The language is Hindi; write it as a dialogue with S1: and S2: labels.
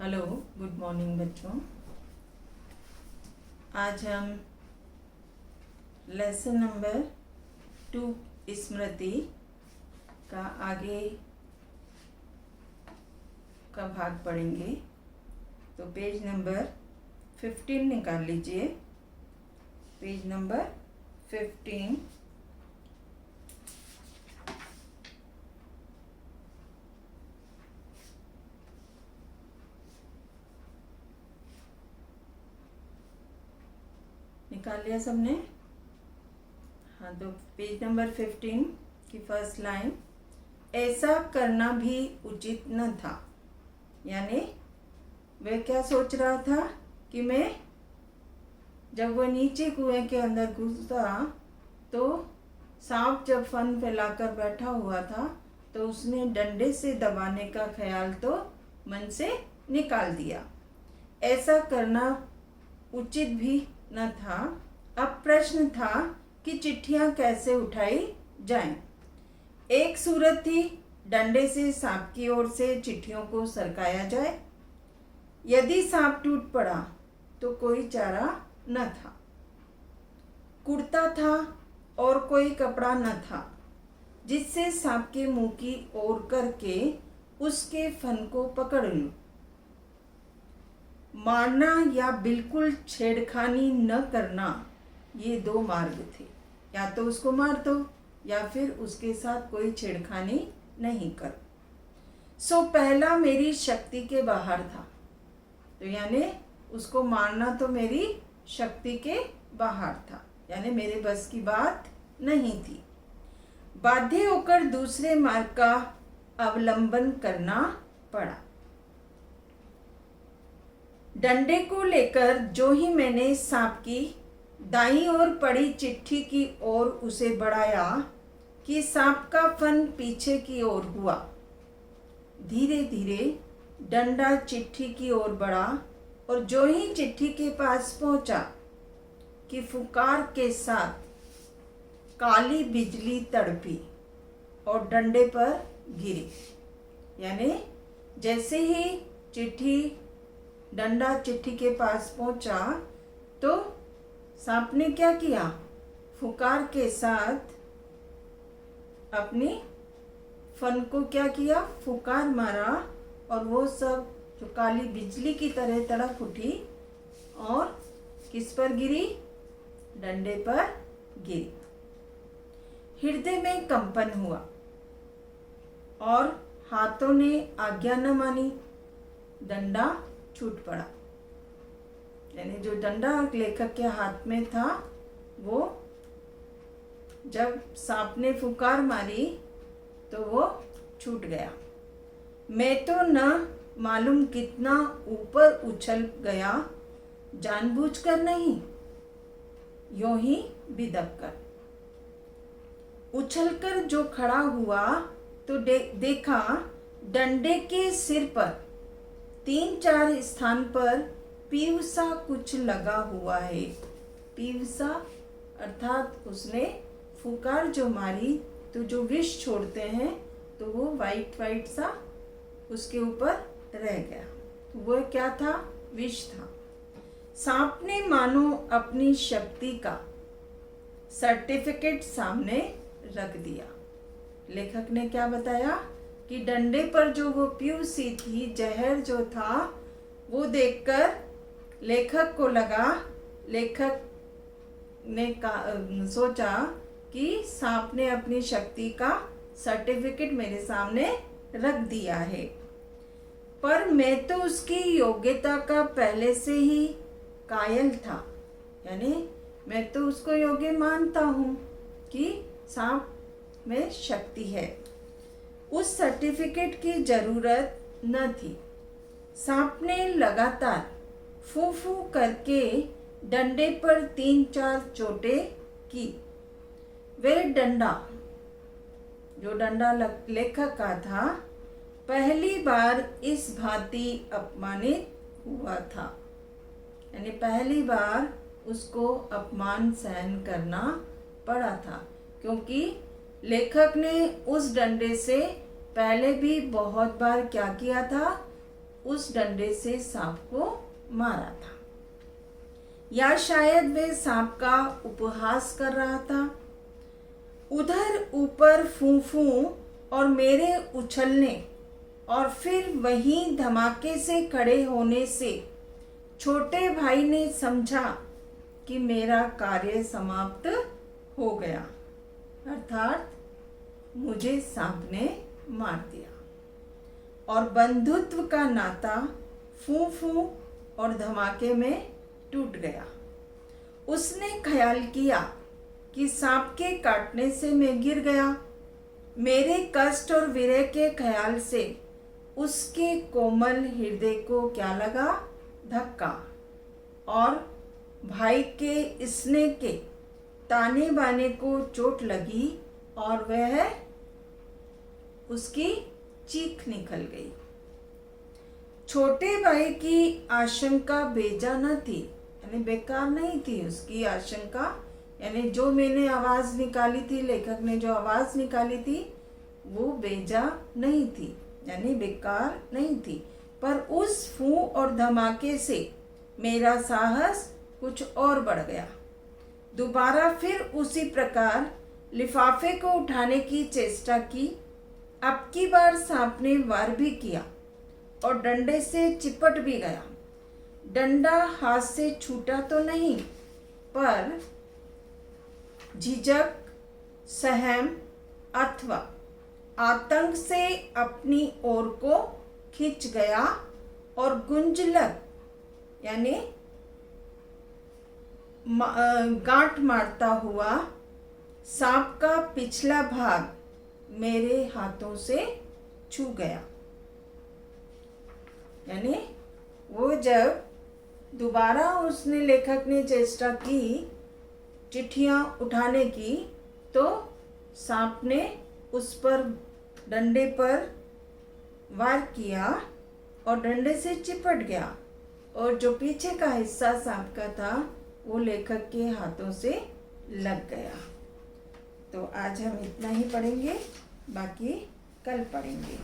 S1: हेलो, गुड मॉर्निंग बच्चों। आज हम लेसन नंबर 2 स्मृति का आगे का भाग पढ़ेंगे। तो पेज नंबर 15 निकाल लीजिए। Page number 15। निकाल लिया सबने? हाँ, तो पेज नंबर 15 की फर्स्ट लाइन, ऐसा करना भी उचित न था। यानी वह क्या सोच रहा था कि मैं जब वह नीचे कुएं के अंदर घुसा तो सांप जब फन फैलाकर बैठा हुआ था तो उसने डंडे से दबाने का ख्याल तो मन से निकाल दिया। ऐसा करना उचित भी न था। अब प्रश्न था कि चिट्ठियां कैसे उठाई जाएं। एक सूरत थी, डंडे से सांप की ओर से चिट्ठियों को सरकाया जाए। यदि सांप टूट पड़ा तो कोई चारा न था। कुर्ता था और कोई कपड़ा न था जिससे सांप के मुंह की ओर करके उसके फन को पकड़ लूं। मारना या बिल्कुल छेड़खानी न करना, ये दो मार्ग थे। या तो उसको मार दो या फिर उसके साथ कोई छेड़खानी नहीं कर। सो पहला मेरी शक्ति के बाहर था। तो यानी उसको मारना तो मेरी शक्ति के बाहर था, यानी मेरे बस की बात नहीं थी। बाध्य होकर दूसरे मार्ग का अवलंबन करना पड़ा। डंडे को लेकर जो ही मैंने सांप की दाईं ओर पड़ी चिट्ठी की ओर उसे बढ़ाया कि सांप का फन पीछे की ओर हुआ। धीरे धीरे डंडा चिट्ठी की ओर बढ़ा और जो ही चिट्ठी के पास पहुंचा कि फुकार के साथ काली बिजली तड़पी और डंडे पर गिरी। यानी जैसे ही डंडा चिट्ठी के पास पहुंचा तो सांप ने क्या किया? फुकार के साथ अपनी फन को क्या किया? फुकार मारा और वो सब जो काली बिजली की तरह तड़प उठी और किस पर गिरी? डंडे पर गिरी। हृदय में कंपन हुआ और हाथों ने आज्ञा न मानी। डंडा छूट पड़ा। यानी जो डंडा लेखक के हाथ में था वो जब सांप ने फुकार मारी तो वो छूट गया। मैं तो न मालूम कितना ऊपर उछल गया, जानबूझकर नहीं, यूं ही बिदक कर। उछलकर जो खड़ा हुआ तो देखा डंडे के सिर पर 3-4 स्थान पर पीवसा कुछ लगा हुआ है। पीवसा अर्थात उसने फुकार जो मारी तो जो विष छोड़ते हैं तो वो वाइट वाइट सा उसके ऊपर रह गया। तो वो क्या था? विष था। सांप ने मानो अपनी शक्ति का सर्टिफिकेट सामने रख दिया। लेखक ने क्या बताया कि डंडे पर जो वो प्यूसी थी, जहर जो था, वो देखकर लेखक ने सोचा कि सांप ने अपनी शक्ति का सर्टिफिकेट मेरे सामने रख दिया है। पर मैं तो उसकी योग्यता का पहले से ही कायल था। यानी मैं तो उसको योग्य मानता हूँ कि सांप में शक्ति है। उस सर्टिफिकेट की जरूरत न थी। सांप ने लगातार फू फू करके डंडे पर 3-4 चोटें की। वह डंडा जो डंडा लेखक का था पहली बार इस भांति अपमानित हुआ था। यानी पहली बार उसको अपमान सहन करना पड़ा था, क्योंकि लेखक ने उस डंडे से पहले भी बहुत बार क्या किया था? उस डंडे से सांप को मारा था, या शायद वे सांप का उपहास कर रहा था। उधर ऊपर फूंफू और मेरे उछलने और फिर वहीं धमाके से खड़े होने से छोटे भाई ने समझा कि मेरा कार्य समाप्त हो गया, अर्थात मुझे सांप ने मार दिया और बंधुत्व का नाता फूंफू और धमाके में टूट गया। उसने ख्याल किया कि सांप के काटने से मैं गिर गया। मेरे कष्ट और विरह के ख्याल से उसके कोमल हृदय को क्या लगा? धक्का। और भाई के स्नेह के ताने बाने को चोट लगी और वह उसकी चीख निकल गई। छोटे भाई की आशंका बेजा न थी, यानी बेकार नहीं थी उसकी आशंका, यानी जो मैंने आवाज़ निकाली थी, लेखक ने जो आवाज़ निकाली थी वो बेजा नहीं थी, यानी बेकार नहीं थी। पर उस फूं और धमाके से मेरा साहस कुछ और बढ़ गया। दोबारा फिर उसी प्रकार लिफाफे को उठाने की चेष्टा की। अब की बार सांप ने वार भी किया और डंडे से चिपट भी गया। डंडा हाथ से छूटा तो नहीं, पर झिझक, सहम अथवा आतंक से अपनी ओर को खींच गया और गुंजलक यानी गांठ मारता हुआ सांप का पिछला भाग मेरे हाथों से छू गया। यानी वो जब दोबारा उसने लेखक ने चेष्टा की चिट्ठियाँ उठाने की, तो सांप ने उस पर डंडे पर वार किया और डंडे से चिपट गया और जो पीछे का हिस्सा सांप का था वो लेखक के हाथों से लग गया। तो आज हम इतना ही पढ़ेंगे, बाकी कल पढ़ेंगे।